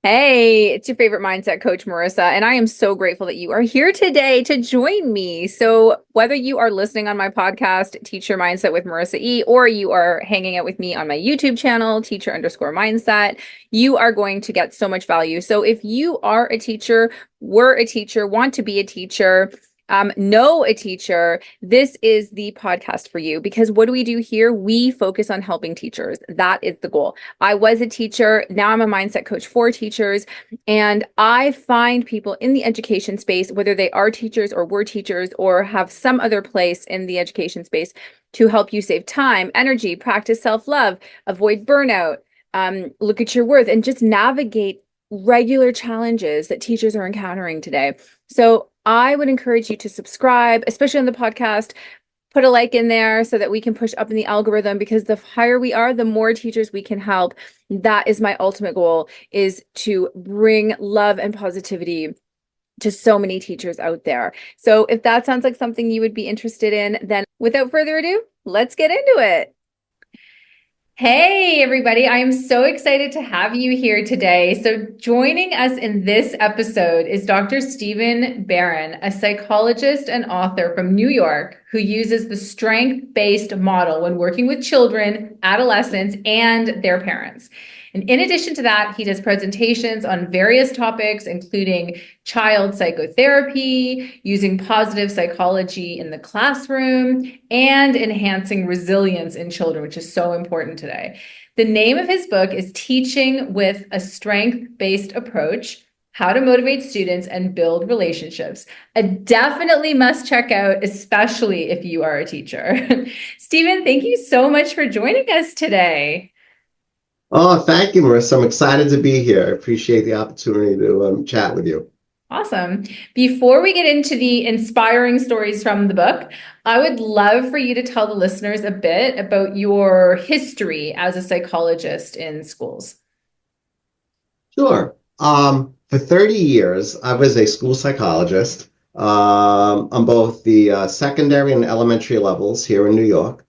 Hey, it's your favorite mindset coach, Marissa, and I am so grateful that you are here today to join me. So, whether you are listening on my podcast, Teacher Mindset with Marissa E., or you are hanging out with me on my YouTube channel, Teacher_Mindset, you are going to get so much value. So, if you are a teacher, were a teacher, want to be a teacher, know a teacher, this is the podcast for you, because what do we do here? We focus on helping teachers. That is the goal. I was a teacher. Now I'm a mindset coach for teachers. And I find people in the education space, whether they are teachers or were teachers or have some other place in the education space, to help you save time, energy, practice self-love, avoid burnout, look at your worth, and just navigate regular challenges that teachers are encountering today. So I would encourage you to subscribe, especially on the podcast. Put a like in there so that we can push up in the algorithm, because the higher we are, the more teachers we can help. That is my ultimate goal, is to bring love and positivity to so many teachers out there. So if that sounds like something you would be interested in, then without further ado, let's get into it. Hey, everybody. I am so excited to have you here today. So joining us in this episode is Dr. Stephen Barron, a psychologist and author from New York who uses the strength-based model when working with children, adolescents, and their parents. And in addition to that, he does presentations on various topics, including child psychotherapy, using positive psychology in the classroom, and enhancing resilience in children, which is so important today. The name of his book is Teaching with a Strength-Based Approach: How to Motivate Students and Build Relationships. A definitely must check out, especially if you are a teacher. Stephen, thank you so much for joining us today. Oh, thank you, Marissa. I'm excited to be here. I appreciate the opportunity to chat with you. Awesome. Before we get into the inspiring stories from the book, I would love for you to tell the listeners a bit about your history as a psychologist in schools. Sure. For 30 years, I was a school psychologist on both the secondary and elementary levels here in New York.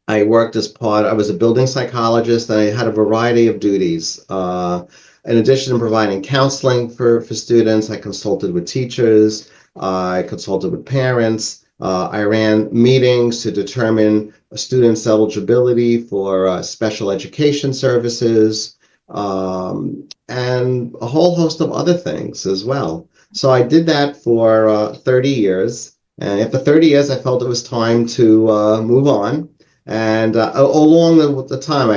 I worked I was a building psychologist, and I had a variety of duties. In addition to providing counseling for students, I consulted with teachers, I consulted with parents, I ran meetings to determine a student's eligibility for special education services, and a whole host of other things as well. So I did that for 30 years, and after 30 years, I felt it was time to move on. And along the time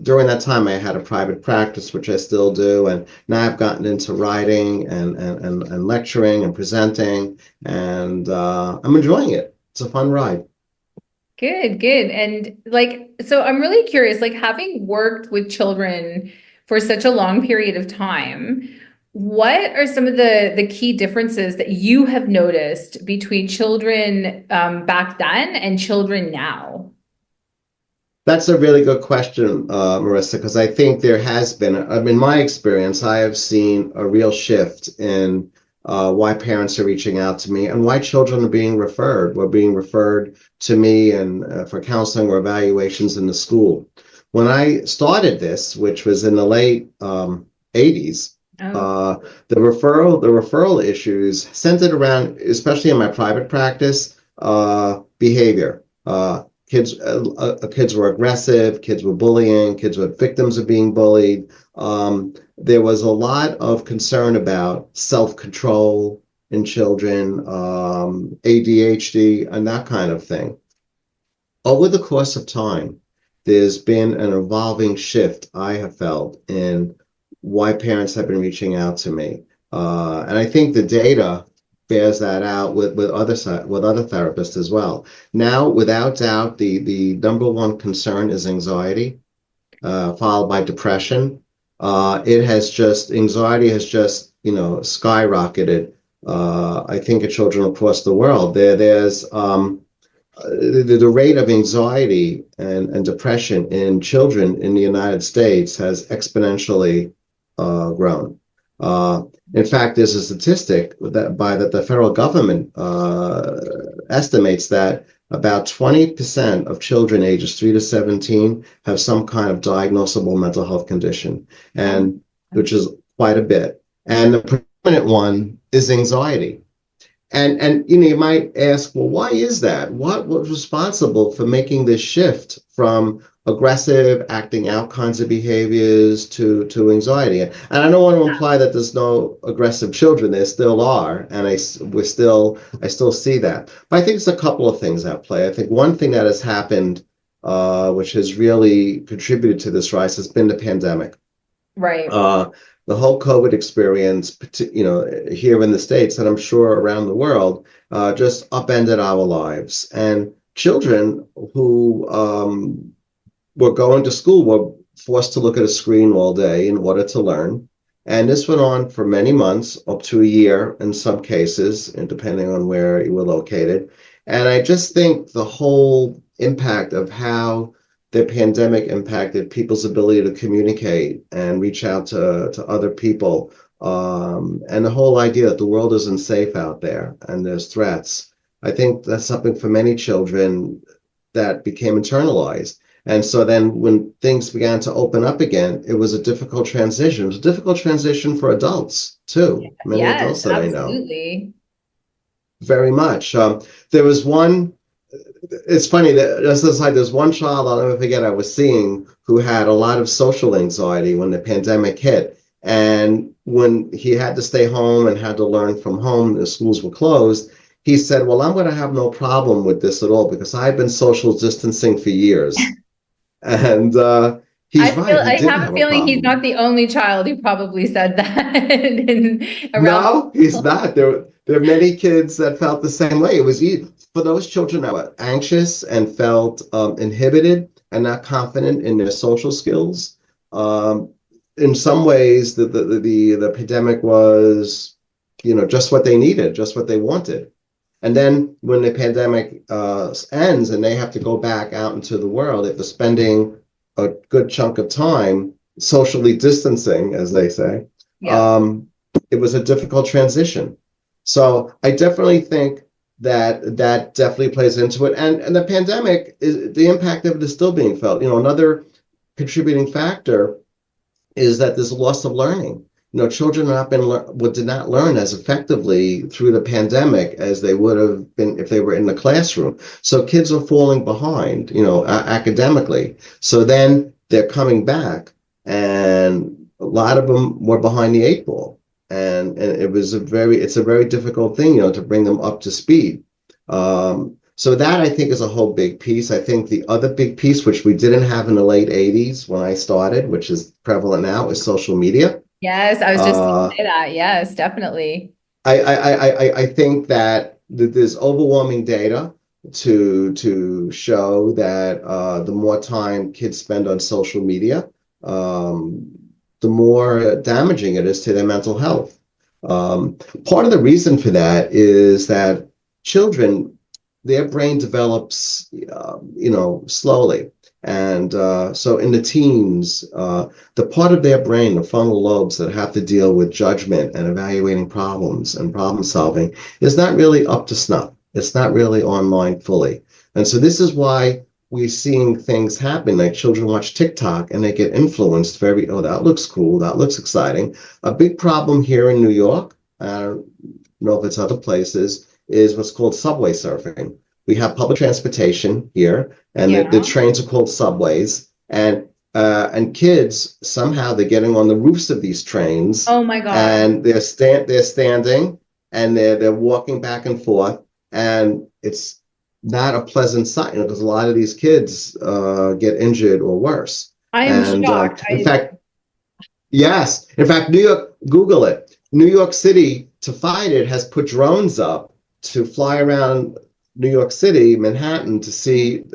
during that time, I had a private practice, which I still do. And now I've gotten into writing and lecturing and presenting, and I'm enjoying it. It's a fun ride. Good, good. And so I'm really curious, having worked with children for such a long period of time, what are some of the key differences that you have noticed between children back then and children now? That's a really good question, Marissa, because I think there has been, in my experience, I have seen a real shift in why parents are reaching out to me and why children are being referred. Were being referred to me and for counseling or evaluations in the school. When I started this, which was in the late 80s, the referral issues centered around, especially in my private practice, behavior. Kids were aggressive, kids were bullying, kids were victims of being bullied. There was a lot of concern about self-control in children, ADHD, and that kind of thing. Over the course of time, there's been an evolving shift, I have felt, in why parents have been reaching out to me. And I think the data bears that out with other therapists as well. Now, without doubt, the number one concern is anxiety, followed by depression. Anxiety has just skyrocketed. I think at children across the world, there's the rate of anxiety and depression in children in the United States has exponentially grown. In fact, there's a statistic that the federal government estimates that about 20% of children ages 3 to 17 have some kind of diagnosable mental health condition, and which is quite a bit. And the predominant one is anxiety. And you might ask, well, why is that? What was responsible for making this shift from aggressive, acting out kinds of behaviors to anxiety? And I don't want to imply that there's no aggressive children. There still are, and I still see that. But I think it's a couple of things at play. I think one thing that has happened, which has really contributed to this rise, has been the pandemic. Right. The whole COVID experience, here in the States, and I'm sure around the world, just upended our lives. And children who were going to school were forced to look at a screen all day in order to learn. And this went on for many months, up to a year in some cases, and depending on where you were located. And I just think the whole impact of how the pandemic impacted people's ability to communicate and reach out to other people, and the whole idea that the world isn't safe out there and there's threats. I think that's something for many children that became internalized. And so then when things began to open up again, it was a difficult transition. It was a difficult transition for adults too. Many adults that absolutely. I know. Very much. There was one. It's funny that just aside, there's one child I'll never forget I was seeing who had a lot of social anxiety when the pandemic hit. And when he had to stay home and had to learn from home, the schools were closed, he said, well, I'm going to have no problem with this at all because I've been social distancing for years. And he's right. I have a feeling he's not the only child who probably said that. No, he's not. There are many kids that felt the same way. It was for those children that were anxious and felt inhibited and not confident in their social skills. In some ways, the pandemic was, just what they needed, just what they wanted. And then when the pandemic ends and they have to go back out into the world, if they're spending a good chunk of time socially distancing, as they say, it was a difficult transition. So I definitely think that definitely plays into it. And the pandemic, the impact of it is still being felt. Another contributing factor is that there's a loss of learning. Children did not learn as effectively through the pandemic as they would have been if they were in the classroom. So kids are falling behind, academically. So then they're coming back, and a lot of them were behind the 8 ball. And it's a very difficult thing, to bring them up to speed. So that, I think, is a whole big piece. I think the other big piece, which we didn't have in the late 80s when I started, which is prevalent now, is social media. Yes, I was just going to say that. Yes, definitely. I think that there's overwhelming data to show that the more time kids spend on social media, the more damaging it is to their mental health. Part of the reason for that is that children, their brain develops, slowly. And so in the teens, the part of their brain, the frontal lobes that have to deal with judgment and evaluating problems and problem solving is not really up to snuff. It's not really online fully. And so this is why we're seeing things happen, like children watch TikTok and they get influenced that looks cool, that looks exciting. A big problem here in New York, I don't know if it's other places, is what's called subway surfing. We have public transportation here, and the trains are called subways, and kids, somehow they're getting on the roofs of these trains. Oh my God. And they're standing and they're walking back and forth, and it's not a pleasant sight, because a lot of these kids get injured or worse. I am shocked. In fact, New York, Google it. New York City, to fight it, has put drones up to fly around New York City, Manhattan, to see,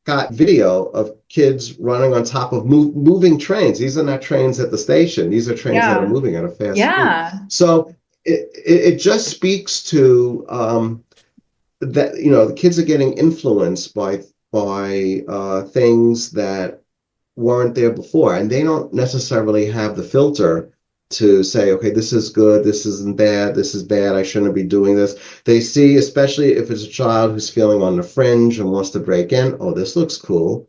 got video of kids running on top of moving trains. These are not trains at the station. These are trains that are moving at a fast speed. So it just speaks to that, the kids are getting influenced by things that weren't there before, and they don't necessarily have the filter to say, okay, this is good, this isn't bad, this is bad, I shouldn't be doing this. They see, especially if it's a child who's feeling on the fringe and wants to break in, oh, this looks cool.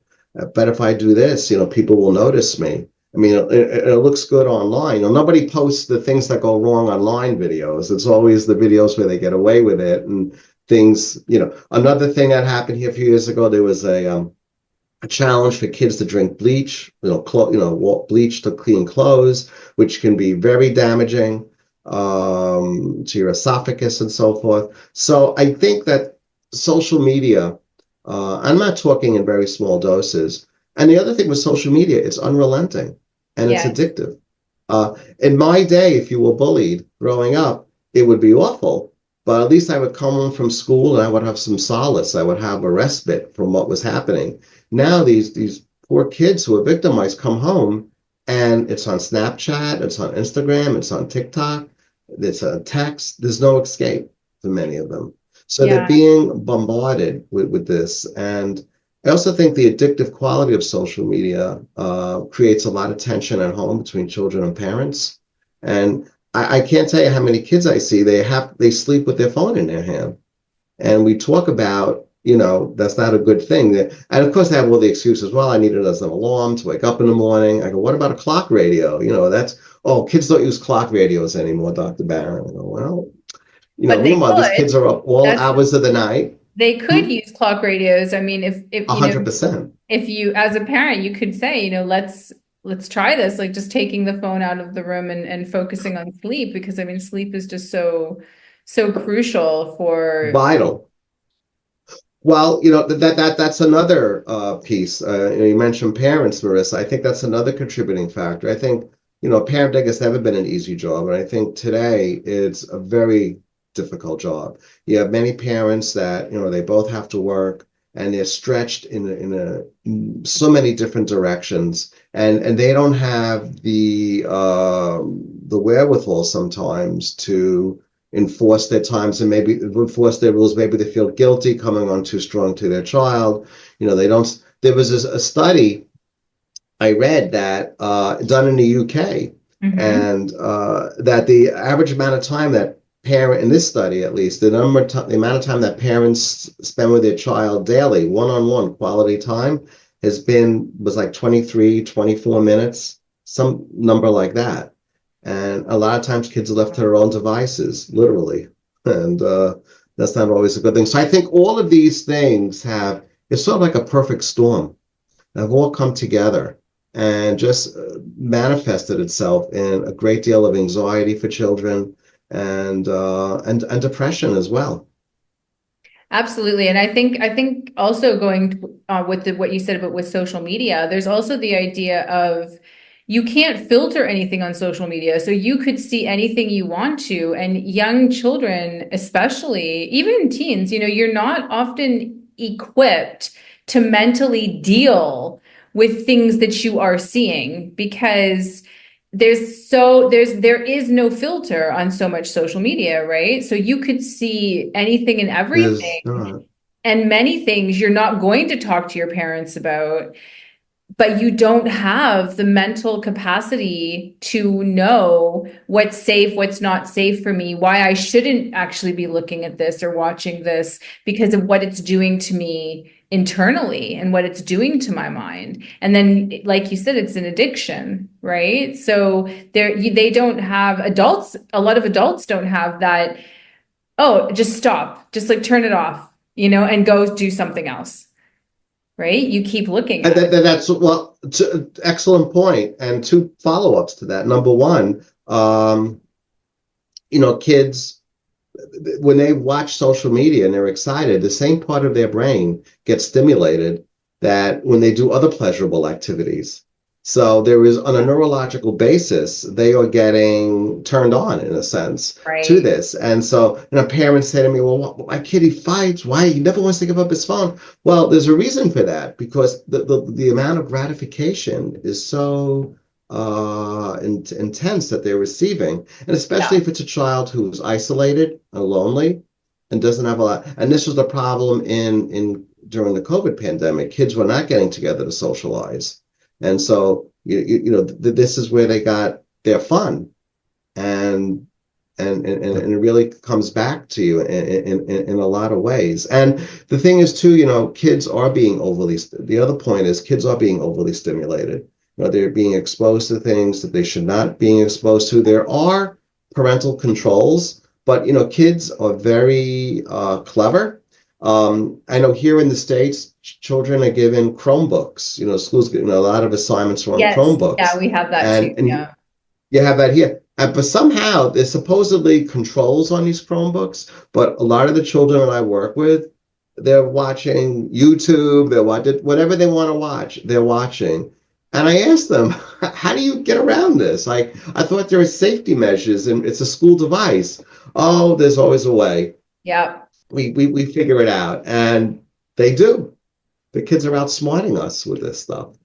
But if I do this, people will notice me. I mean, it looks good online. Nobody posts the things that go wrong online videos. It's always the videos where they get away with it and things, Another thing that happened here a few years ago, there was a challenge for kids to drink bleach, bleach to clean clothes, which can be very damaging to your esophagus and so forth. So I think that social media, I'm not talking in very small doses. And the other thing with social media, it's unrelenting and it's addictive. In my day, if you were bullied growing up, it would be awful. But at least I would come home from school and I would have some solace. I would have a respite from what was happening. Now these poor kids who are victimized come home and it's on Snapchat, it's on Instagram, it's on TikTok, it's on text. There's no escape for many of them. So they're being bombarded with this. And I also think the addictive quality of social media creates a lot of tension at home between children and parents. And I can't tell you how many kids I see, they sleep with their phone in their hand. And we talk about, that's not a good thing. And of course they have all the excuses. Well, I need it as an alarm to wake up in the morning. I go, what about a clock radio? Kids don't use clock radios anymore, Dr. Barron. I go, well, meanwhile, these kids are up all hours of the night. They could use clock radios. I mean, if 100%. If you, as a parent, you could say, let's try this, like just taking the phone out of the room and focusing on sleep, because I mean, sleep is just so crucial for vital. Well, that's another piece. You mentioned parents, Marissa. I think that's another contributing factor. I think, parenting has never been an easy job. And I think today it's a very difficult job. You have many parents that, they both have to work and they're stretched in so many different directions. And they don't have the wherewithal sometimes to enforce their times and maybe enforce their rules. Maybe they feel guilty coming on too strong to their child. They don't. There was a study I read that done in the UK, and that the average amount of time that in this study, at least, the amount of time that parents spend with their child daily, one-on-one quality time, was like 23, 24 minutes, some number like that. And a lot of times kids are left to their own devices, literally. And that's not always a good thing. So I think all of these things it's sort of like a perfect storm. They've all come together and just manifested itself in a great deal of anxiety for children and depression as well. Absolutely. And I think also going with what you said about with social media, there's also the idea of you can't filter anything on social media. So you could see anything you want to. And young children, especially, even teens, you're not often equipped to mentally deal with things that you are seeing, because there is no filter on so much social media, right? So you could see anything and everything, and many things you're not going to talk to your parents about, but you don't have the mental capacity to know what's safe, what's not safe for me, why I shouldn't actually be looking at this or watching this because of what it's doing to me internally and what it's doing to my mind. And then, like you said, it's an addiction, right? So they don't have adults. A lot of adults don't have that. Oh, just stop, just like turn it off, and go do something else. Right? You keep looking. And that's excellent point. And two follow-ups to that. Number one, kids, when they watch social media and they're excited, the same part of their brain gets stimulated that when they do other pleasurable activities. So there is, on a neurological basis, they are getting turned on, in a sense, to this. And so, parents say to me, well, my kid, he fights. Why? He never wants to give up his phone. Well, there's a reason for that, because the amount of gratification is so intense that they're receiving. And especially if it's a child who's isolated and lonely and doesn't have a lot. And this was the problem during the COVID pandemic. Kids were not getting together to socialize. And so, this is where they got their fun. and and it really comes back to you in a lot of ways. And the thing is too, kids are being the other point is kids are being overly stimulated. They're being exposed to things that they should not being exposed to. There are parental controls, but kids are very clever. I know here in the States, children are given Chromebooks. Schools get a lot of assignments are on Yes. Chromebooks. Yeah, we have that too. And Yeah. you have that here. But somehow there's supposedly controls on these Chromebooks, but a lot of the children that I work with, they're watching YouTube, they're watching whatever they want to watch, they're watching. And I asked them, how do you get around this? I thought there were safety measures and it's a school device. Oh, there's always a way. Yeah. We figure it out. And they do. The kids are outsmarting us with this stuff.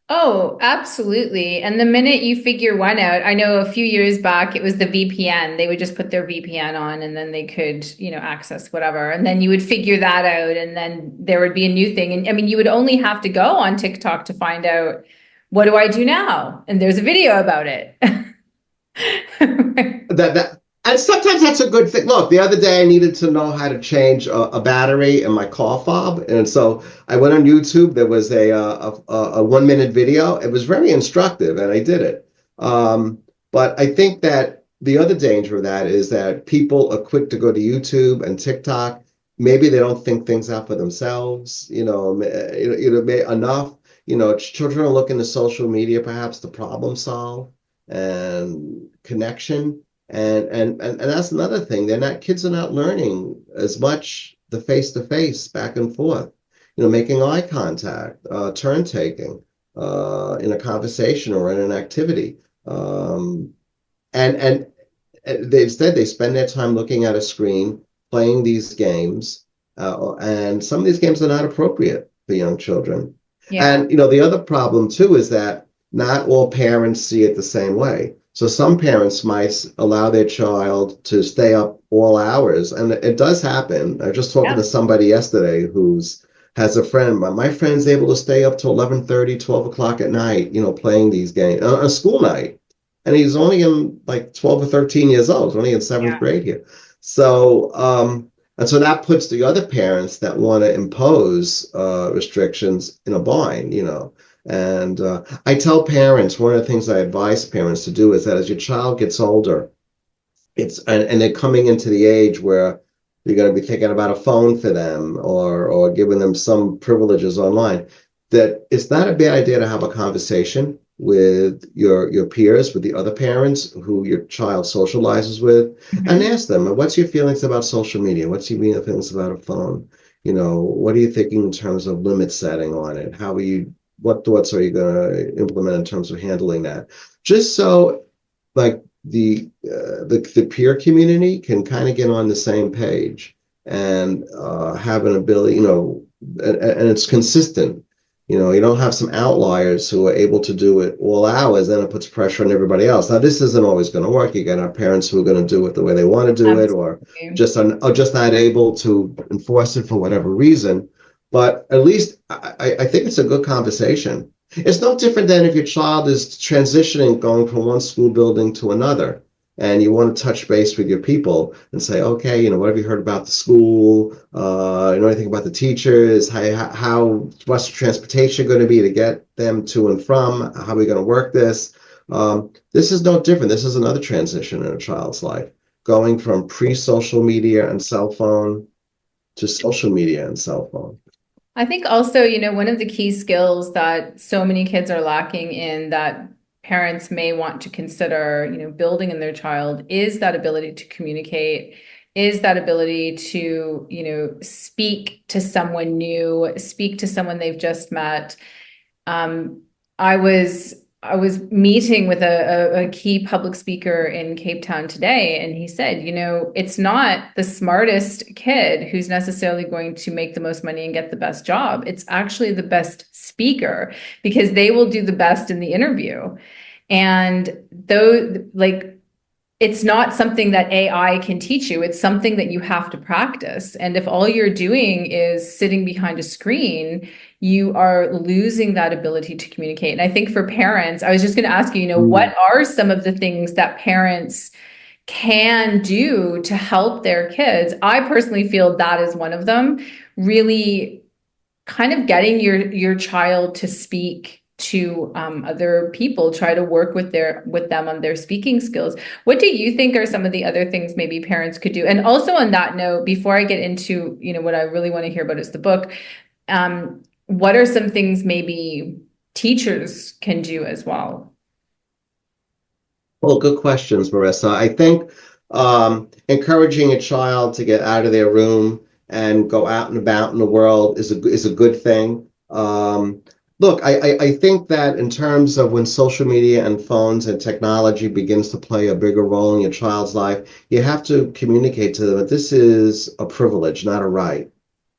Oh, absolutely. And the minute you figure one out, I know a few years back, it was the VPN. They would just put their VPN on and then they could, access whatever. And then you would figure that out and then there would be a new thing. And I mean, you would only have to go on TikTok to find out, what do I do now? And there's a video about it. And sometimes that's a good thing. Look, the other day I needed to know how to change a battery in my car fob, and so I went on YouTube. There was a 1-minute video. It was very instructive, and I did it. But I think that the other danger of that is that people are quick to go to YouTube and TikTok. Maybe they don't think things out for themselves. Enough. Children are looking to social media perhaps to problem solve and connection. And that's another thing. Kids are not learning as much the face-to-face back and forth, making eye contact, turn taking in a conversation or in an activity. And instead they spend their time looking at a screen, playing these games, and some of these games are not appropriate for young children. Yeah. And the other problem too is that not all parents see it the same way. So some parents might allow their child to stay up all hours, and it does happen. I was just talking to somebody yesterday has a friend. My friend's able to stay up till 11:30, 12 o'clock at night, playing these games on a school night, and he's only in like 12 or 13 years old. He's only in seventh grade here. So and so that puts the other parents that want to impose restrictions in a bind, And I tell parents, one of the things I advise parents to do is that as your child gets older, and they're coming into the age where you're going to be thinking about a phone for them or giving them some privileges online, that it's not a bad idea to have a conversation with your peers, with the other parents who your child socializes with, and ask them, what's your feelings about social media? What's your feelings about a phone? What are you thinking in terms of limit setting on it? What thoughts are you going to implement in terms of handling that? Just so like the peer community can kind of get on the same page and have an ability, and it's consistent. You don't have some outliers who are able to do it all hours, then it puts pressure on everybody else. Now, this isn't always going to work. You got our parents who are going to do it the way they want to do it, or just not able to enforce it for whatever reason. But at least I think it's a good conversation. It's no different than if your child is transitioning, going from one school building to another, and you want to touch base with your people and say, okay, what have you heard about the school? Anything about the teachers? What's the transportation going to be to get them to and from? How are we going to work this? This is no different. This is another transition in a child's life, going from pre-social media and cell phone to social media and cell phone. I think also, one of the key skills that so many kids are lacking in that parents may want to consider, building in their child is that ability to communicate, is that ability to, speak to someone new, speak to someone they've just met. I was meeting with a key public speaker in Cape Town today, and he said, it's not the smartest kid who's necessarily going to make the most money and get the best job. It's actually the best speaker, because they will do the best in the interview. And though, it's not something that AI can teach you. It's something that you have to practice. And if all you're doing is sitting behind a screen, you are losing that ability to communicate. And I think for parents, I was just going to ask you, what Mm. are some of the things that parents can do to help their kids? I personally feel that is one of them. Really kind of getting your child to speak to other people, try to work with them on their speaking skills. What do you think are some of the other things maybe parents could do? And also on that note, before I get into, what I really want to hear about is the book, what are some things maybe teachers can do as well? Well, good questions, Marissa. I think encouraging a child to get out of their room and go out and about in the world is a good thing. Look, I think that in terms of when social media and phones and technology begins to play a bigger role in your child's life, you have to communicate to them that this is a privilege, not a right.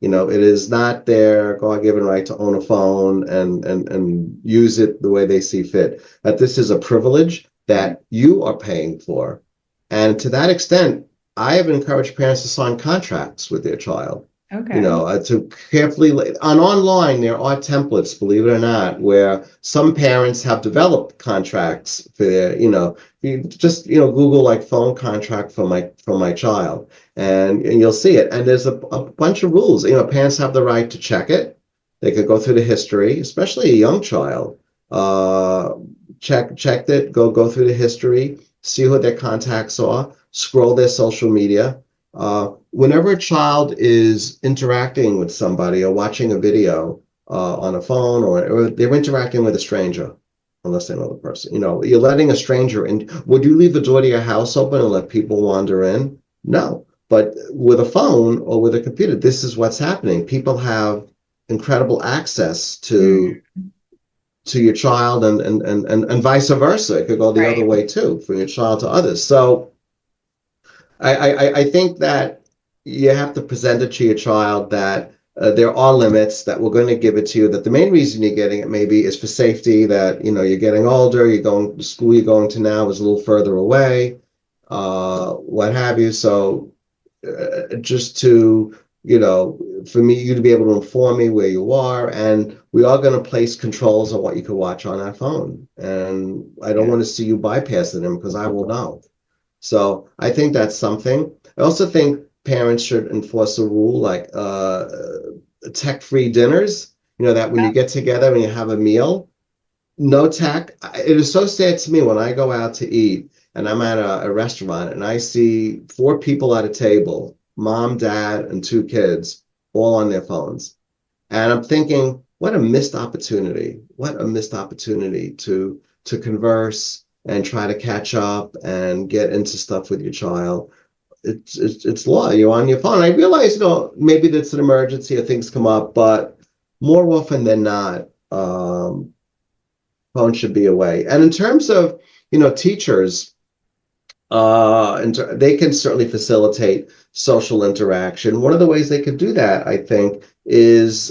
It is not their God-given right to own a phone and use it the way they see fit. That this is a privilege that you are paying for. And to that extent, I have encouraged parents to sign contracts with their child. Okay. To carefully, online, there are templates, believe it or not, where some parents have developed contracts for their, you just, Google like phone contract for my child, and you'll see it. And there's a bunch of rules. Parents have the right to check it. They could go through the history, especially a young child. Check it, go through the history, see who their contacts are, scroll their social media. Whenever a child is interacting with somebody or watching a video on a phone, or they're interacting with a stranger, unless they know the person, you're letting a stranger in. Would you leave the door to your house open and let people wander in? No. But with a phone or with a computer, this is what's happening. People have incredible access to your child, and vice versa. It could go the other way too, from your child to others. So I think that you have to present it to your child that there are limits, that we're going to give it to you, that the main reason you're getting it maybe is for safety, that you're getting older, the school you're going to now is a little further away, what have you. So just to for you to be able to inform me where you are, and we are going to place controls on what you can watch on that phone, and I don't want to see you bypassing them, because I will know. So I think that's something. I also think parents should enforce a rule like tech-free dinners, that when you get together and you have a meal, no tech. It is so sad to me when I go out to eat and I'm at a restaurant and I see 4 people at a table, mom, dad, and 2 kids, all on their phones. And I'm thinking, what a missed opportunity. What a missed opportunity to converse and try to catch up and get into stuff with your child. It's law. You're on your phone. I realize, maybe that's an emergency or things come up, but more often than not, phone should be away. And in terms of, teachers, they can certainly facilitate social interaction. One of the ways they could do that, I think, is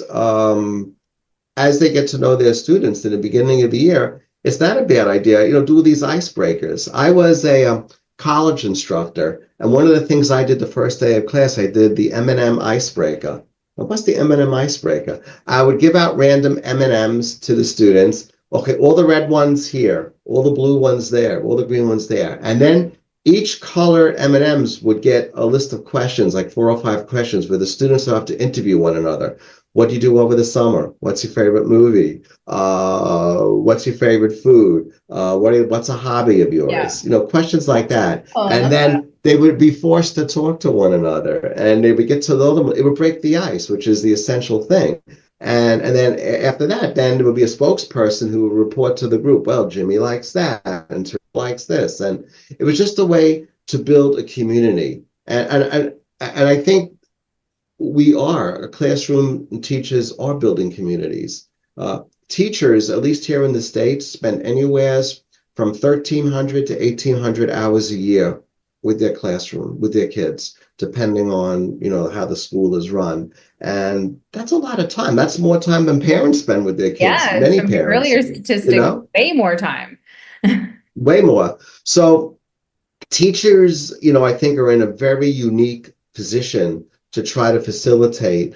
as they get to know their students in the beginning of the year, it's not a bad idea, do these icebreakers. I was a college instructor, and one of the things I did the first day of class, I did the M&M icebreaker. What's the M&M icebreaker? I would give out random M&Ms to the students. Okay, all the red ones here, all the blue ones there, all the green ones there. And then each colored M&Ms would get a list of questions, like 4 or 5 questions, where the students have to interview one another. What do you do over the summer? What's your favorite movie? What's your favorite food? What's a hobby of yours? Yeah. Questions like that. Oh, and then they would be forced to talk to one another, and they would get to know them. It would break the ice, which is the essential thing. And then after that, then there would be a spokesperson who would report to the group. Well, Jimmy likes that, and Terry likes this, and it was just a way to build a community. And I think classroom teachers are building communities. Teachers, at least here in the States, spend anywhere from 1,300 to 1,800 hours a year with their classroom, with their kids, depending on, how the school is run. And that's a lot of time. That's more time than parents spend with their kids. Yeah, many parents. Earlier statistic, way more time. Way more. So teachers, I think are in a very unique position to try to facilitate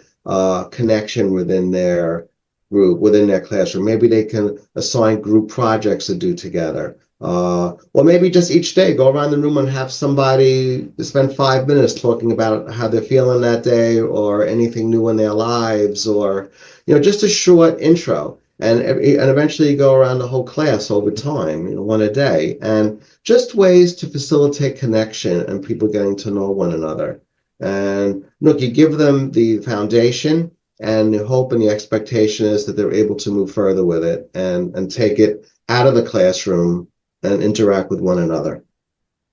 connection within their group within their classroom. Maybe they can assign group projects to do together. Or maybe just each day go around the room and have somebody spend 5 minutes talking about how they're feeling that day or anything new in their lives, or just a short intro. And eventually you go around the whole class over time, one a day, and just ways to facilitate connection and people getting to know one another. And look, you give them the foundation, and the hope and the expectation is that they're able to move further with it and take it out of the classroom and interact with one another.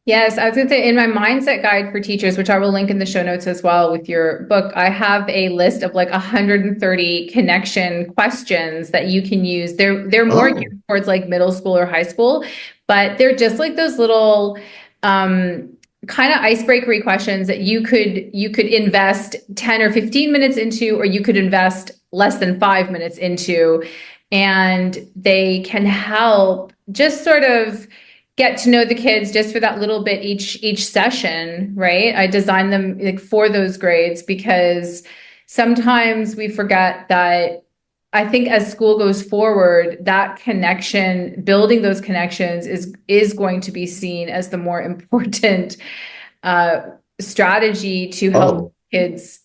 Yes, I was going to say, in my mindset guide for teachers, which I will link in the show notes as well with your book, I have a list of like 130 connection questions that you can use. They're more geared towards like middle school or high school, but they're just like those little kind of icebreaker questions that you could invest 10 or 15 minutes into, or you could invest less than 5 minutes into, and they can help just sort of get to know the kids just for that little bit each session, right? I designed them like for those grades because sometimes we forget that. I think as school goes forward, that connection, building those connections is going to be seen as the more important strategy to help kids,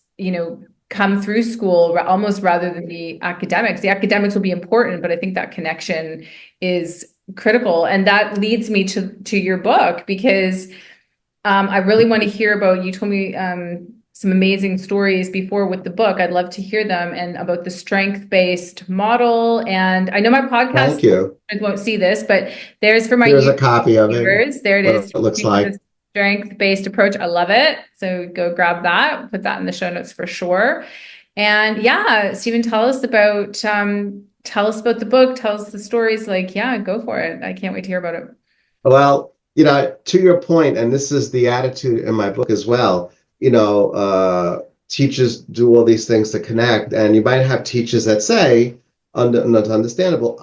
come through school almost rather than the academics. The academics will be important, but I think that connection is critical. And that leads me to your book, because I really want to hear about, you told me some amazing stories before with the book. I'd love to hear them, and about the strength-based model. And I know my podcast won't see this, but there's for my Here's a copy of viewers. it. There it is. It looks like Strength-based approach. I love it. So go grab that, put that in the show notes for sure. And yeah, Stephen, tell us about the book, tell us the stories. Like, yeah, go for it. I can't wait to hear about it. Well, to your point, and this is the attitude in my book as well, teachers do all these things to connect, and you might have teachers that say, understandable,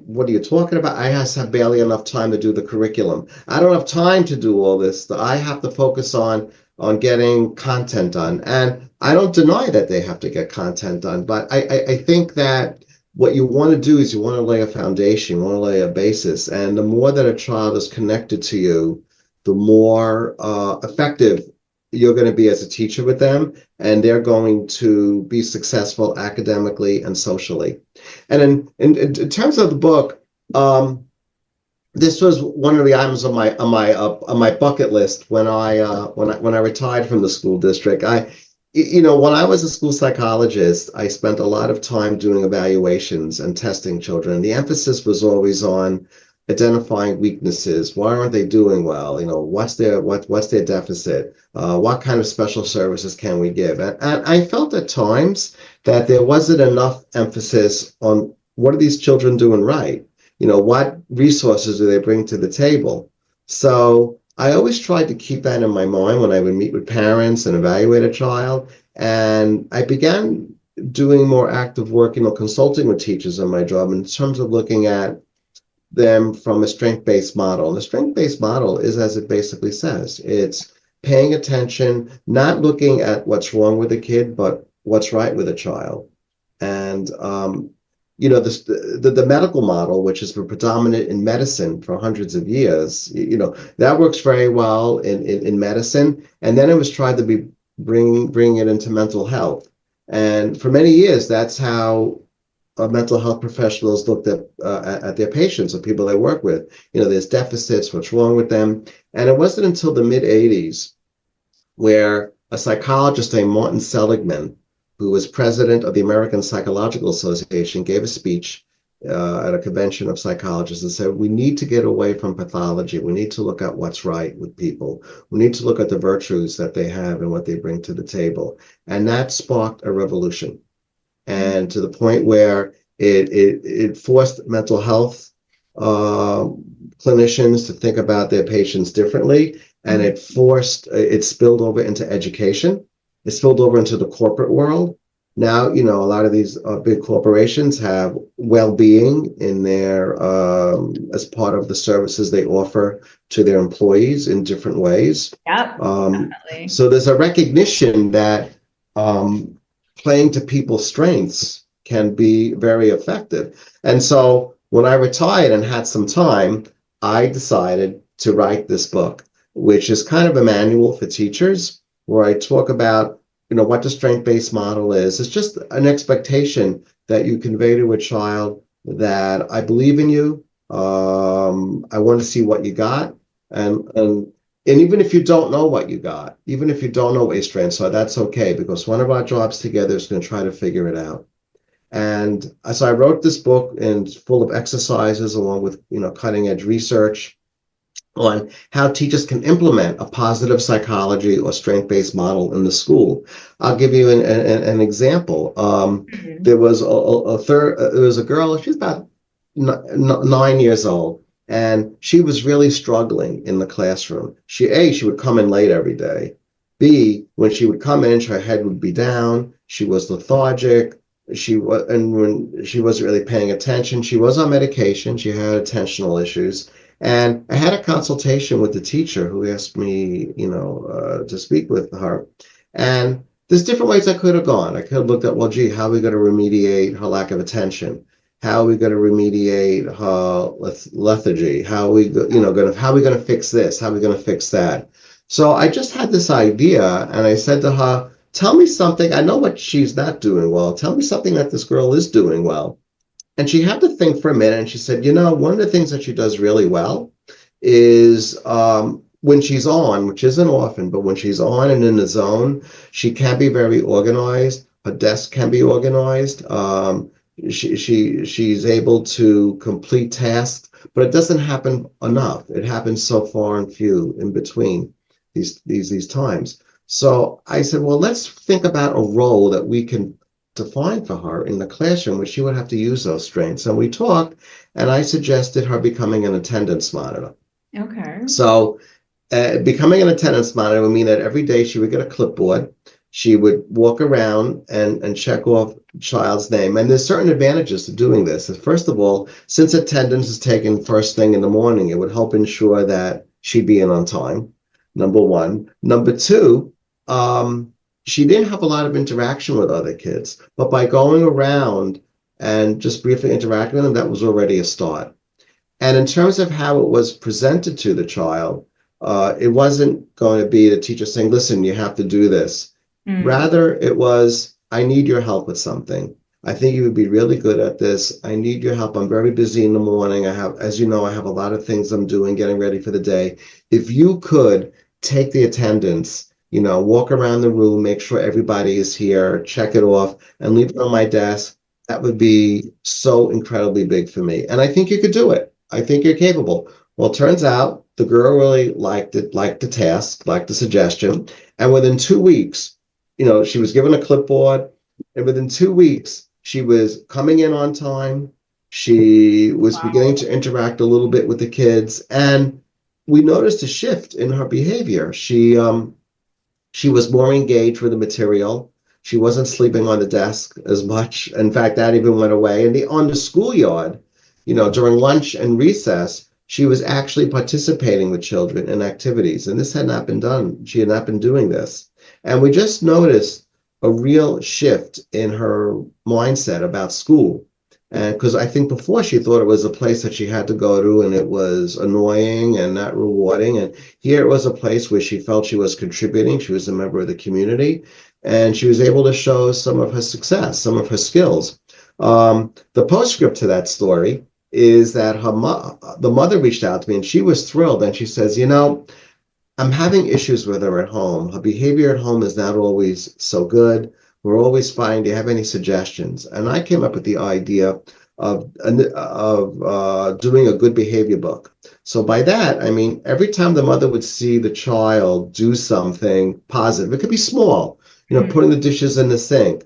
what are you talking about? I have barely enough time to do the curriculum. I don't have time to do all this. I have to focus on getting content done. And I don't deny that they have to get content done, but I think that what you want to do is you want to lay a foundation, you want to lay a basis. And the more that a child is connected to you, the more effective you're going to be as a teacher with them, and they're going to be successful academically and socially. And in terms of the book, this was one of the items on my bucket list when I retired from the school district. When I was a school psychologist, I spent a lot of time doing evaluations and testing children. The emphasis was always on identifying weaknesses. Why aren't they doing well? What's their deficit? What kind of special services can we give? And I felt at times that there wasn't enough emphasis on what are these children doing right? What resources do they bring to the table? So I always tried to keep that in my mind when I would meet with parents and evaluate a child. And I began doing more active work, consulting with teachers in my job in terms of looking at them from a strength-based model. And the strength-based model is, as it basically says, it's paying attention, not looking at what's wrong with a kid, but what's right with a child. And the medical model, which has been predominant in medicine for hundreds of years, that works very well in medicine. And then it was tried to bring it into mental health. And for many years, that's how mental health professionals looked at their patients or people they work with. There's deficits, what's wrong with them. And it wasn't until the mid-'80s where a psychologist named Martin Seligman, who was president of the American Psychological Association, gave a speech at a convention of psychologists and said, we need to get away from pathology. We need to look at what's right with people. We need to look at the virtues that they have and what they bring to the table. And that sparked a revolution. And to the point where it forced mental health clinicians to think about their patients differently. And it spilled over into education. It spilled over into the corporate world. Now, a lot of these big corporations have well-being in their as part of the services they offer to their employees in different ways. Yep, definitely. So there's a recognition that playing to people's strengths can be very effective. And so when I retired and had some time, I decided to write this book, which is kind of a manual for teachers, where I talk about, what the strength-based model is. It's just an expectation that you convey to a child that I believe in you. I want to see what you got. And even if you don't know what you got, even if you don't know what your strengths are, that's okay, because one of our jobs together is going to try to figure it out. And so I wrote this book, and it's full of exercises along with, cutting edge research on how teachers can implement a positive psychology or strength-based model in the school. I'll give you an example. There was there was a girl, she's about 9 years old, and she was really struggling in the classroom. She would come in late every day. B, when she would come in, her head would be down. She was lethargic. And when she wasn't really paying attention, she was on medication. She had attentional issues. And I had a consultation with the teacher who asked me, to speak with her. And there's different ways I could have gone. I could have looked at, well, gee, how are we going to remediate her lack of attention? How are we going to remediate her lethargy? How are we, how are we going to fix this? How are we going to fix that? So I just had this idea, and I said to her, tell me something. I know what she's not doing well. Tell me something that this girl is doing well. And she had to think for a minute, and she said, one of the things that she does really well is when she's on, which isn't often, but when she's on and in the zone, she can be very organized. Her desk can be organized. She's able to complete tasks, but it doesn't happen enough. It happens so far and few in between these times. So I said, well, let's think about a role that we can define for her in the classroom where she would have to use those strengths. And we talked, and I suggested her becoming an attendance monitor. Okay. So becoming an attendance monitor would mean that every day she would get a clipboard. She would walk around and check off child's name. And there's certain advantages to doing this. First of all, since attendance is taken first thing in the morning, it would help ensure that she'd be in on time, number one. Number two, she didn't have a lot of interaction with other kids, but by going around and just briefly interacting with them, that was already a start. And in terms of how it was presented to the child, it wasn't going to be the teacher saying, listen, you have to do this. Rather, it was, I need your help with something. I think you would be really good at this. I need your help. I'm very busy in the morning. As you know, I have a lot of things I'm doing, getting ready for the day. If you could take the attendance, walk around the room, make sure everybody is here, check it off, and leave it on my desk, that would be so incredibly big for me. And I think you could do it. I think you're capable. Well, it turns out the girl really liked it, liked the task, liked the suggestion. And within 2 weeks, she was given a clipboard. And within 2 weeks, she was coming in on time. She was beginning to interact a little bit with the kids. And we noticed a shift in her behavior. She was more engaged with the material. She wasn't sleeping on the desk as much. In fact, that even went away. And on the schoolyard, during lunch and recess, she was actually participating with children in activities. And this had not been done. She had not been doing this. And we just noticed a real shift in her mindset about school. And because I think before she thought it was a place that she had to go to and it was annoying and not rewarding. And here it was a place where she felt she was contributing. She was a member of the community, and she was able to show some of her success, some of her skills. The postscript to that story is that the mother reached out to me, and she was thrilled. And she says, I'm having issues with her at home. Her behavior at home is not always so good. We're always finding, do you have any suggestions? And I came up with the idea of doing a good behavior book. So by that, I mean, every time the mother would see the child do something positive, it could be small, putting the dishes in the sink,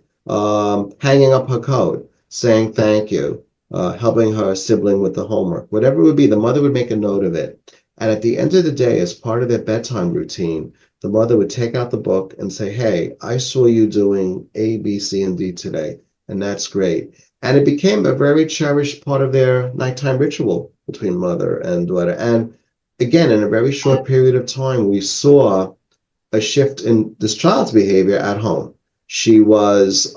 hanging up her coat, saying thank you, helping her sibling with the homework, whatever it would be, the mother would make a note of it. And at the end of the day, as part of their bedtime routine, the mother would take out the book and say, hey, I saw you doing A, B, C, and D today, and that's great. And it became a very cherished part of their nighttime ritual between mother and daughter. And again, in a very short period of time, we saw a shift in this child's behavior at home. She was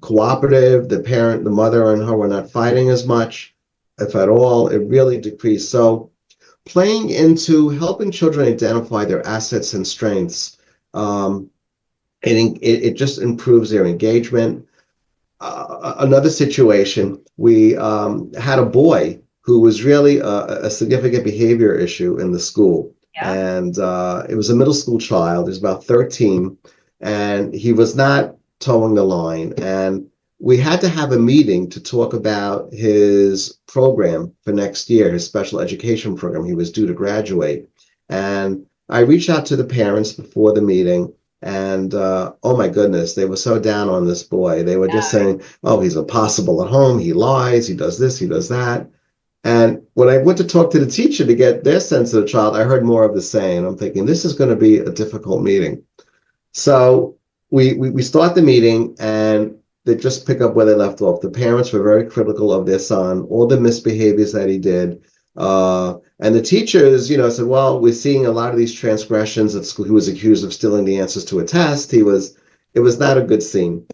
cooperative. The mother and her were not fighting as much, if at all. It really decreased. So playing into helping children identify their assets and strengths, it just improves their engagement. Another situation, we had a boy who was really a significant behavior issue in the school. Yeah. And it was a middle school child. He was about 13, and he was not towing the line. And we had to have a meeting to talk about his program for next year, his special education program. He was due to graduate. And I reached out to the parents before the meeting. And oh my goodness, they were so down on this boy. They were just saying, oh, he's impossible at home. He lies. He does this. He does that. And when I went to talk to the teacher to get their sense of the child, I heard more of the same. I'm thinking, this is going to be a difficult meeting. So we start the meeting, and they just pick up where they left off. The parents were very critical of their son, all the misbehaviors that he did. And the teachers, said, well, we're seeing a lot of these transgressions at school. He was accused of stealing the answers to a test. It was not a good scene.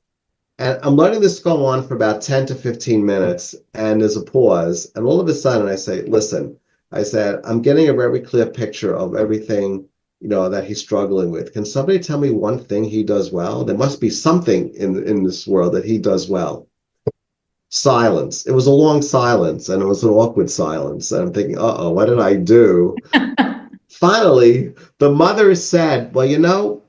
And I'm letting this go on for about 10 to 15 minutes, and there's a pause. And all of a sudden I say, listen, I said, I'm getting a very clear picture of everything, that he's struggling with. Can somebody tell me one thing he does well? There must be something in this world that he does well. Silence. It was a long silence, and it was an awkward silence. And I'm thinking, uh-oh, what did I do? Finally, the mother said, well,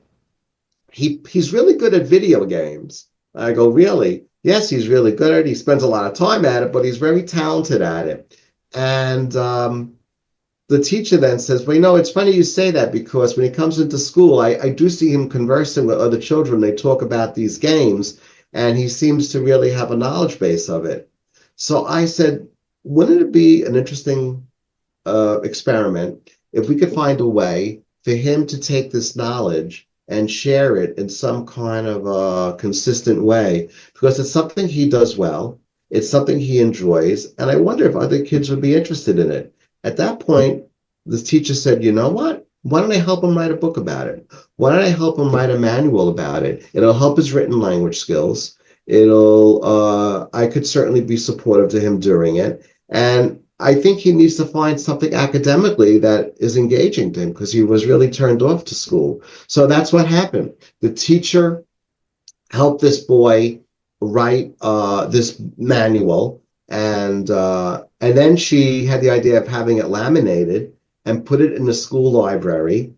he's really good at video games. I go, really? Yes, he's really good at it. He spends a lot of time at it, but he's very talented at it. And the teacher then says, well, it's funny you say that, because when he comes into school, I do see him conversing with other children. They talk about these games, and he seems to really have a knowledge base of it. So I said, wouldn't it be an interesting experiment if we could find a way for him to take this knowledge and share it in some kind of a consistent way, because it's something he does well, it's something he enjoys, and I wonder if other kids would be interested in it. At that point, the teacher said, you know what? Why don't I help him write a book about it? Why don't I help him write a manual about it? It'll help his written language skills. I could certainly be supportive to him during it. And I think he needs to find something academically that is engaging to him, because he was really turned off to school. So that's what happened. The teacher helped this boy write this manual, and then she had the idea of having it laminated and put it in the school library.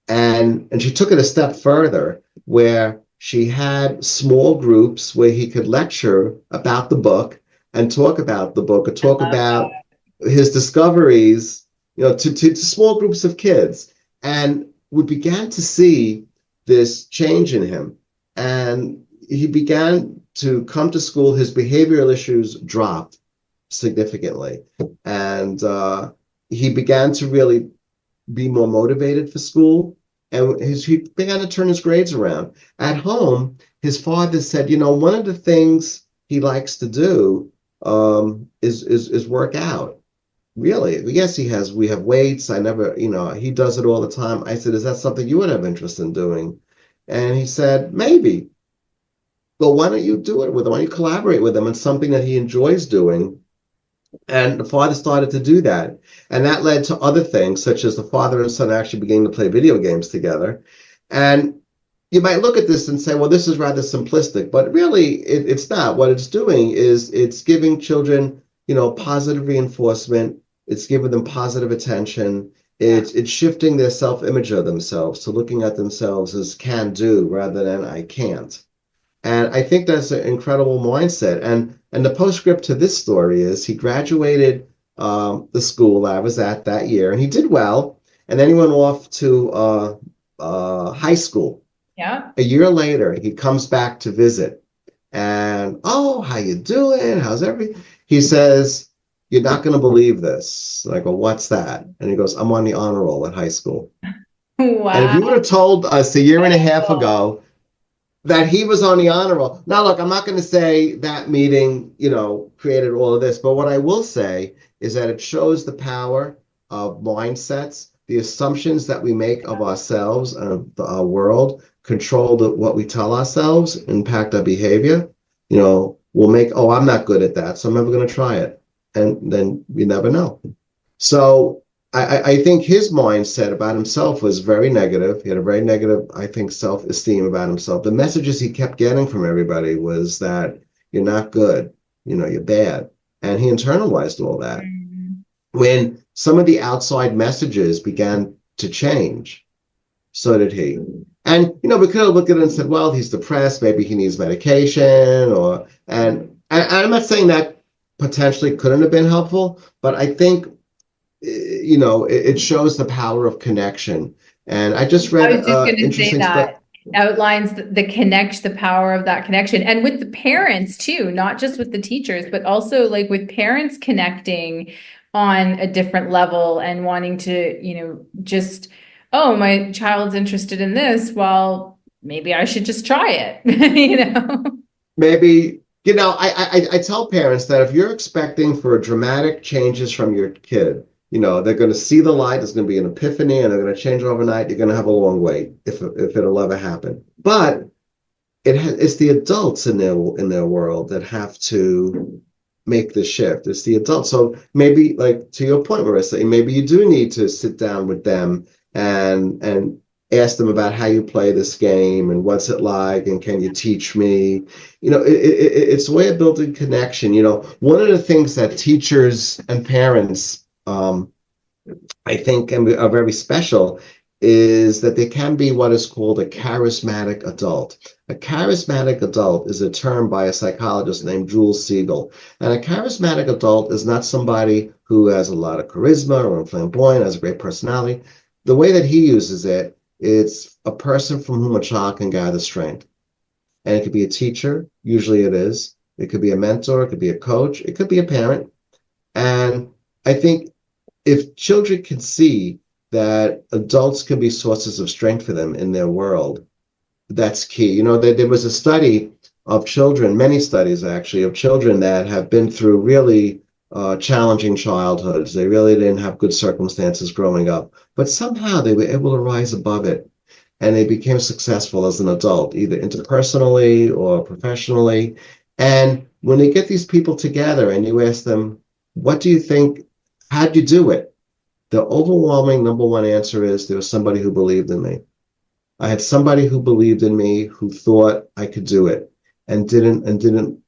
And she took it a step further, where she had small groups where he could lecture about the book and talk about the book, or talk about his discoveries, to small groups of kids. And we began to see this change in him. And he began to come to school. His behavioral issues dropped significantly. And he began to really be more motivated for school. And he began to turn his grades around. At home, his father said, one of the things he likes to do is work out. Really? Yes, he has. We have weights. He does it all the time. I said, is that something you would have interest in doing? And he said, maybe. Well, why don't you do it with him? Why don't you collaborate with him? It's something that he enjoys doing. And the father started to do that. And that led to other things, such as the father and son actually beginning to play video games together. And you might look at this and say, well, this is rather simplistic, but really it's not. What it's doing is it's giving children, positive reinforcement. It's giving them positive attention. It's shifting their self-image of themselves to looking at themselves as can do rather than I can't. And I think that's an incredible mindset. And the postscript to this story is he graduated the school I was at that year, and he did well. And then he went off to high school. Yeah. A year later, he comes back to visit. And, oh, how you doing? How's everything? He says, you're not going to believe this. And I go, what's that? And he goes, I'm on the honor roll at high school. Wow. And if you would have told us a year and a half ago that he was on the honor roll. Now, look, I'm not going to say that meeting, created all of this, but what I will say is that it shows the power of mindsets, the assumptions that we make of ourselves and of our world control what we tell ourselves, impact our behavior. We'll make, oh, I'm not good at that, so I'm never going to try it. And then you never know. So I think his mindset about himself was very negative. He had a very negative, I think, self-esteem about himself. The messages he kept getting from everybody was that you're not good, you're bad. And he internalized all that. When some of the outside messages began to change, so did he. And, we could have looked at it and said, well, he's depressed, maybe he needs medication, and I'm not saying that potentially couldn't have been helpful, but I think, it shows the power of connection. And I just read interesting that outlines the power of that connection, and with the parents too, not just with the teachers, but also like with parents connecting on a different level and wanting to, just, oh, my child's interested in this. Well, maybe I should just try it, Maybe, I tell parents that if you're expecting for dramatic changes from your kid, they're going to see the light, there's going to be an epiphany, and they're going to change overnight, you're going to have a long wait if it'll ever happen. But it's the adults in their world that have to make the shift. It's the adults. So maybe, like to your point, Marissa, maybe you do need to sit down with them and ask them about how you play this game and what's it like and can you teach me. It's a way of building connection. One of the things that teachers and parents I think are very special is that they can be what is called a charismatic adult. A charismatic adult is a term by a psychologist named 𝐁𝐞𝐲 𝐓𝐨𝐻𝐸. And a charismatic adult is not somebody who has a lot of charisma or flamboyant, has a great personality. The way that he uses it, it's a person from whom a child can gather strength. And it could be a teacher, usually it is. It could be a mentor, it could be a coach, it could be a parent. And I think if children can see that adults can be sources of strength for them in their world, that's key. There was a study of children, many studies actually, of children that have been through really challenging childhoods. They really didn't have good circumstances growing up, but somehow they were able to rise above it. And they became successful as an adult, either interpersonally or professionally. And when they get these people together and you ask them, what do you think, how'd you do it? The overwhelming number one answer is there was somebody who believed in me. I had somebody who believed in me, who thought I could do it and didn't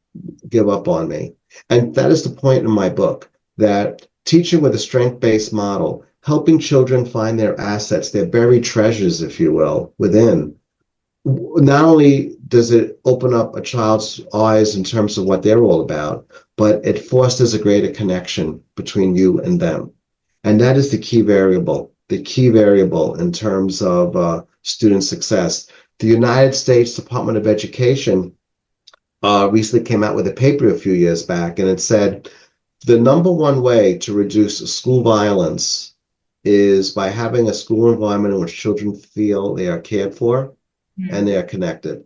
give up on me. And that is the point in my book, that teaching with a strength-based model, helping children find their assets, their buried treasures, if you will, within. Not only does it open up a child's eyes in terms of what they're all about, but it fosters a greater connection between you and them. And that is the key variable in terms of student success. The United States Department of Education recently came out with a paper a few years back, and it said the number one way to reduce school violence is by having a school environment in which children feel they are cared for and they are connected.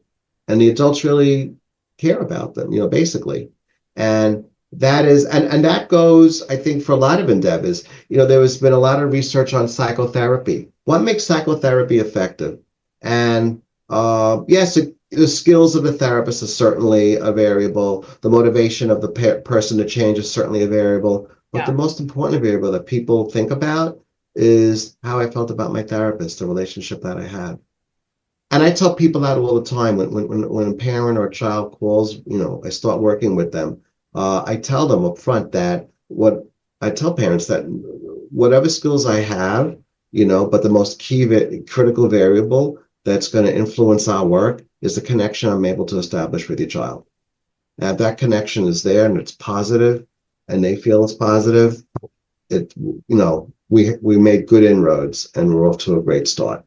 And the adults really care about them, basically. And that is, and that goes, I think, for a lot of endeavors. There has been a lot of research on psychotherapy. What makes psychotherapy effective? And yes, the skills of the therapist is certainly a variable. The motivation of the person to change is certainly a variable. But the most important variable that people think about is how I felt about my therapist, the relationship that I had. And I tell people that all the time. When a parent or a child calls, I start working with them. I tell them up front that I tell parents that whatever skills I have, but the most critical variable that's going to influence our work is the connection I'm able to establish with your child. And if that connection is there and it's positive and they feel it's positive, we made good inroads and we're off to a great start.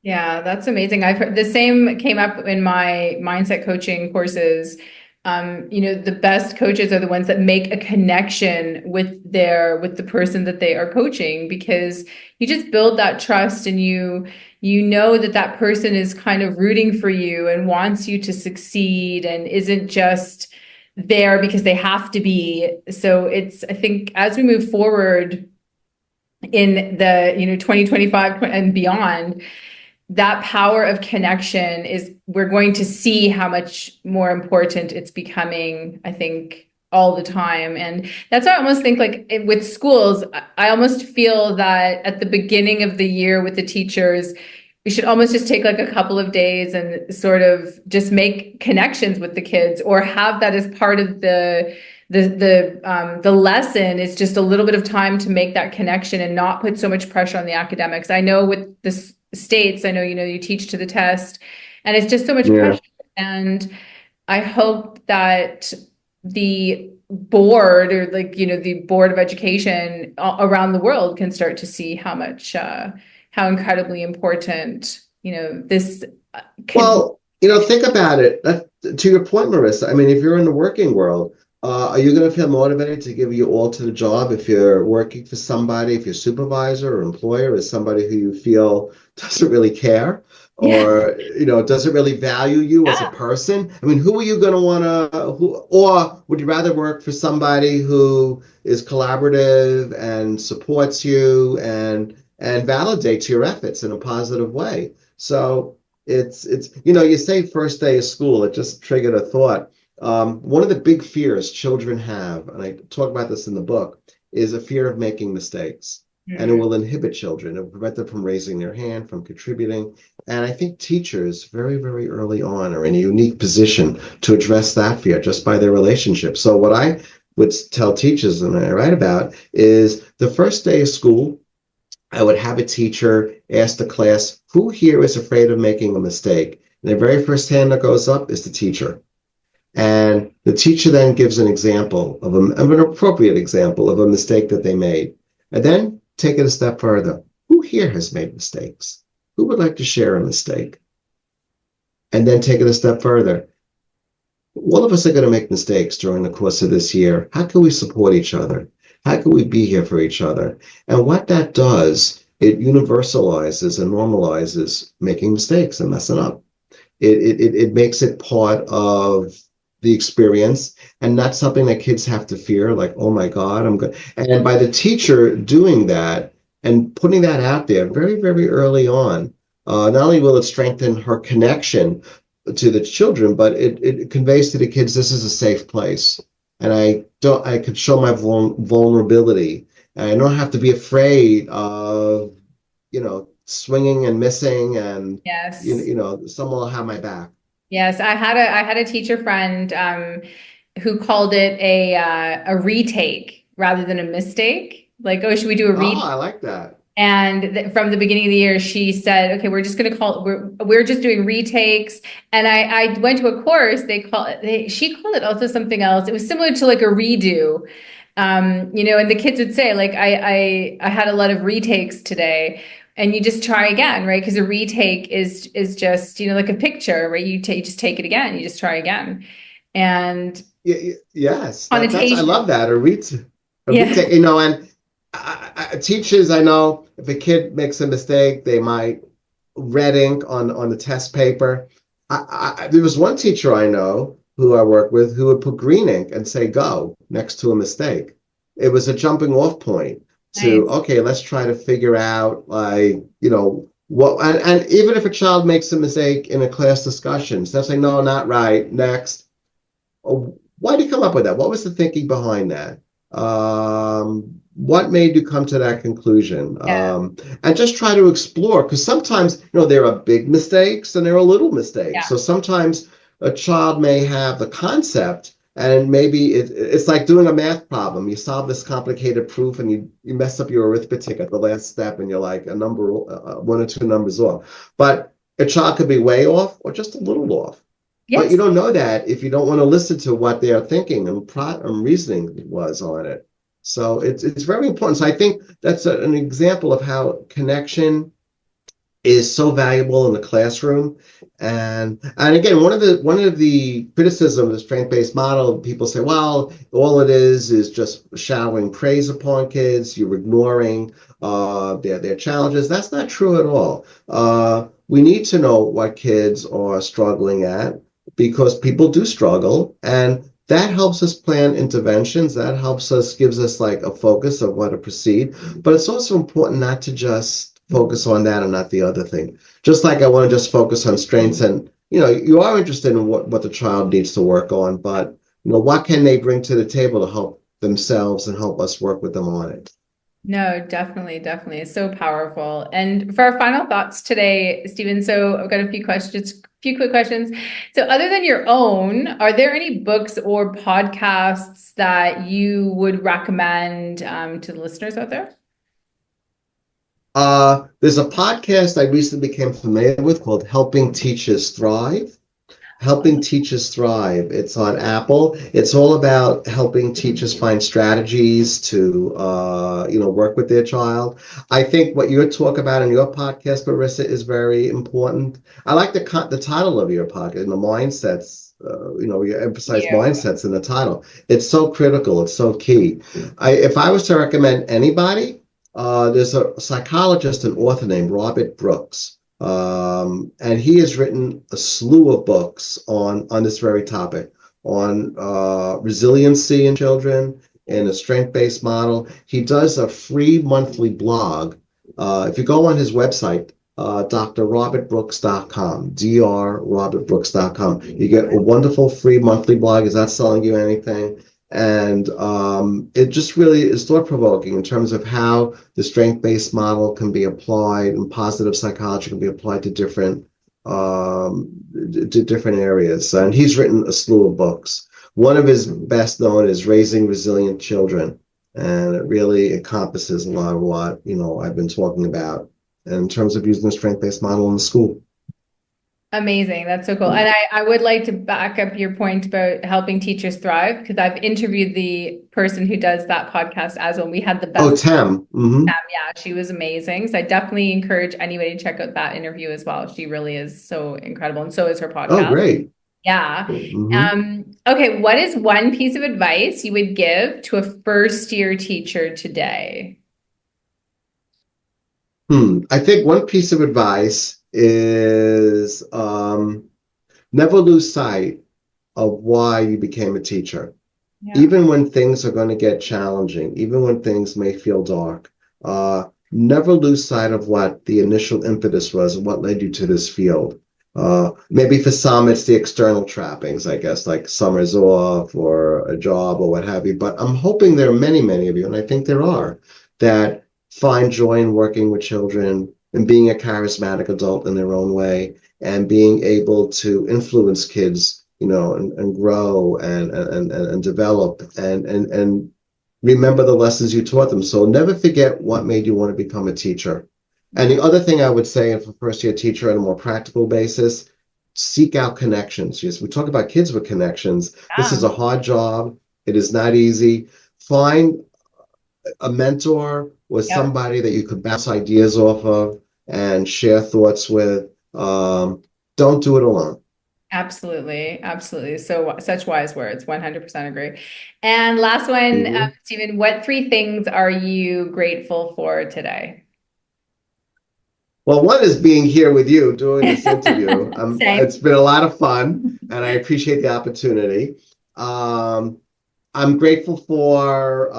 Yeah, that's amazing. I've heard the same came up in my mindset coaching courses. The best coaches are the ones that make a connection with the person that they are coaching, because you just build that trust and you know that person is kind of rooting for you and wants you to succeed and isn't just there because they have to be. So I think as we move forward, in the 2025 and beyond, that power of connection is, we're going to see how much more important it's becoming, I think, all the time. And that's why I almost think, like, with schools, I almost feel that at the beginning of the year with the teachers, we should almost just take like a couple of days and sort of just make connections with the kids, or have that as part of the lesson, is just a little bit of time to make that connection and not put so much pressure on the academics. I know with the states, I know, you teach to the test, and it's just so much pressure. And I hope that the board, or the board of education around the world, can start to see how much, how incredibly important, this. Well, think about it. To your point, Marissa, I mean, if you're in the working world, are you going to feel motivated to give you all to the job if you're working for somebody, if your supervisor or employer is somebody who you feel doesn't really care, or doesn't really value you as a person? I mean, who are you going to want to, or would you rather work for somebody who is collaborative and supports you and validates your efforts in a positive way? So it's you say first day of school, it just triggered a thought. One of the big fears children have, and I talk about this in the book, is a fear of making mistakes. Mm-hmm. And it will inhibit children. It will prevent them from raising their hand, from contributing. And I think teachers very, very early on are in a unique position to address that fear just by their relationship. So what I would tell teachers, and I write about, is the first day of school, I would have a teacher ask the class, who here is afraid of making a mistake? And the very first hand that goes up is the teacher. And the teacher then gives an example of an appropriate example of a mistake that they made. And then take it a step further. Who here has made mistakes? Who would like to share a mistake? And then take it a step further. All of us are going to make mistakes during the course of this year. How can we support each other? How can we be here for each other? And what that does, it universalizes and normalizes making mistakes and messing up. It makes it part of the experience, and not something that kids have to fear, like, oh my God, I'm good. And by the teacher doing that and putting that out there very, very early on, not only will it strengthen her connection to the children, but it conveys to the kids, this is a safe place. And I could show my vulnerability, and I don't have to be afraid of, swinging and missing, and someone will have my back. Yes, I had a teacher friend who called it a retake rather than a mistake. Like, oh, should we do a retake? Oh, I like that. And from the beginning of the year, she said, okay, we're just going to we're just doing retakes. And I went to a course, she called it also something else. It was similar to like a redo, and the kids would say, like, I had a lot of retakes today. And you just try again, right? Because a retake is just, like a picture, right? You just take it again, you just try again. And yes, I love that. A retake, and teachers, I know if a kid makes a mistake, they might red ink on the test paper. There was one teacher I know who I work with who would put green ink and say go next to a mistake. It was a jumping off point to, okay, let's try to figure out, like, what, and even if a child makes a mistake in a class discussion, they'll say, no, not right, next. Why did you come up with that? What was the thinking behind that? What made you come to that conclusion? And just try to explore, because sometimes, there are big mistakes and there are little mistakes. Yeah. So sometimes a child may have the concept, and maybe it's like doing a math problem. You solve this complicated proof and you mess up your arithmetic at the last step, and you're like a number, one or two numbers off. But a child could be way off or just a little off. Yes. But you don't know that if you don't want to listen to what they're thinking and reasoning was on it. So it's very important. So I think that's an example of how connection is so valuable in the classroom. And again, one of the criticisms of the strength-based model, people say, well, all it is just showering praise upon kids. You're ignoring their challenges. That's not true at all. We need to know what kids are struggling at, because people do struggle, and that helps us plan interventions. That helps us, gives us like a focus of what to proceed. But it's also important not to just focus on that and not the other thing. Just like I want to just focus on strengths and, you are interested in what the child needs to work on, but, what can they bring to the table to help themselves and help us work with them on it? No, definitely, definitely. It's so powerful. And for our final thoughts today, Stephen, so I've got a few quick questions. So other than your own, are there any books or podcasts that you would recommend to the listeners out there? There's a podcast I recently became familiar with called Helping Teachers Thrive. Helping Teachers Thrive. It's on Apple. It's all about helping teachers find strategies to, work with their child. I think what you talk about in your podcast, Marissa, is very important. I like the title of your podcast, the mindsets. You emphasize mindsets in the title. It's so critical. It's so key. If I was to recommend anybody, there's a psychologist and author named Robert Brooks. And he has written a slew of books on this very topic, on resiliency in children and a strength-based model. He does a free monthly blog. If you go on his website, drrobertbrooks.com, drrobertbrooks.com, you get a wonderful free monthly blog. Is that selling you anything? And it just really is thought-provoking in terms of how the strength-based model can be applied and positive psychology can be applied to different areas. And he's written a slew of books. One of his best known is Raising Resilient Children. And it really encompasses a lot of what, I've been talking about in terms of using the strength-based model in the school. Amazing. That's so cool. And I would like to back up your point about helping teachers thrive, because I've interviewed the person who does that podcast as well. We had the best. Oh, Tam. Mm-hmm. Tam, yeah, she was amazing. So I definitely encourage anybody to check out that interview as well. She really is so incredible. And so is her podcast. Oh, great. Yeah. Mm-hmm. Okay. What is one piece of advice you would give to a first-year teacher today? I think one piece of advice is never lose sight of why you became a teacher. Yeah. Even when things are going to get challenging, even when things may feel dark, never lose sight of what the initial impetus was and what led you to this field. Maybe for some, it's the external trappings, I guess, like summers off or a job or what have you. But I'm hoping there are many, many of you, and I think there are, that find joy in working with children and being a charismatic adult in their own way and being able to influence kids, and grow and develop and remember the lessons you taught them. So never forget what made you want to become a teacher. And the other thing I would say for first-year teacher on a more practical basis, seek out connections. Yes, we talk about kids with connections. Yeah. This is a hard job. It is not easy. Find a mentor or somebody that you could bounce ideas off of and share thoughts with. Don't do it alone. Absolutely. Absolutely. So such wise words. 100% agree. And last one, Stephen, what 3 things are you grateful for today? Well, one is being here with you doing this interview. It's been a lot of fun and I appreciate the opportunity. I'm grateful for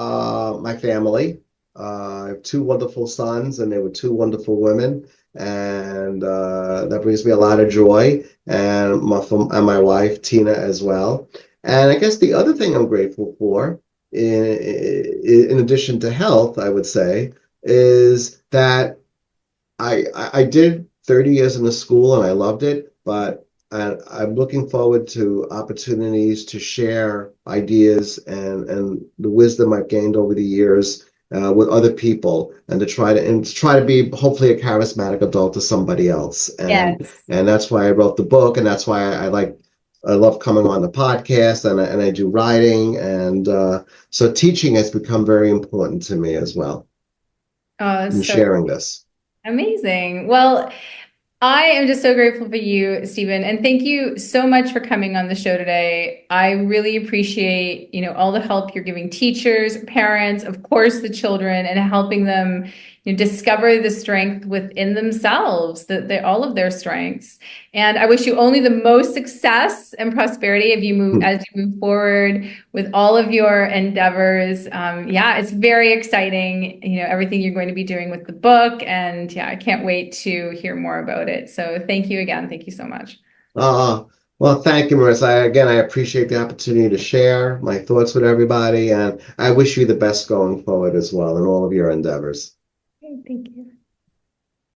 my family. I have 2 wonderful sons and they were 2 wonderful women. And that brings me a lot of joy, and my wife, Tina, as well. And I guess the other thing I'm grateful for, in addition to health, I would say, is that I did 30 years in the school and I loved it, but I'm looking forward to opportunities to share ideas and the wisdom I've gained over the years with other people, and to try to be hopefully a charismatic adult to somebody else. And that's why I wrote the book, and that's why I love coming on the podcast, and I do writing, and so teaching has become very important to me as well. And sharing this. Amazing. Well, I am just so grateful for you, Stephen, and thank you so much for coming on the show today. I really appreciate, all the help you're giving teachers, parents, of course, the children, and helping them, discover the strength within themselves, all of their strengths. And I wish you only the most success and prosperity as you move forward with all of your endeavors. Yeah, it's very exciting, everything you're going to be doing with the book. And yeah, I can't wait to hear more about it. So thank you again. Thank you so much. Well, thank you, Marissa. Again, I appreciate the opportunity to share my thoughts with everybody, and I wish you the best going forward as well in all of your endeavors. Thank you.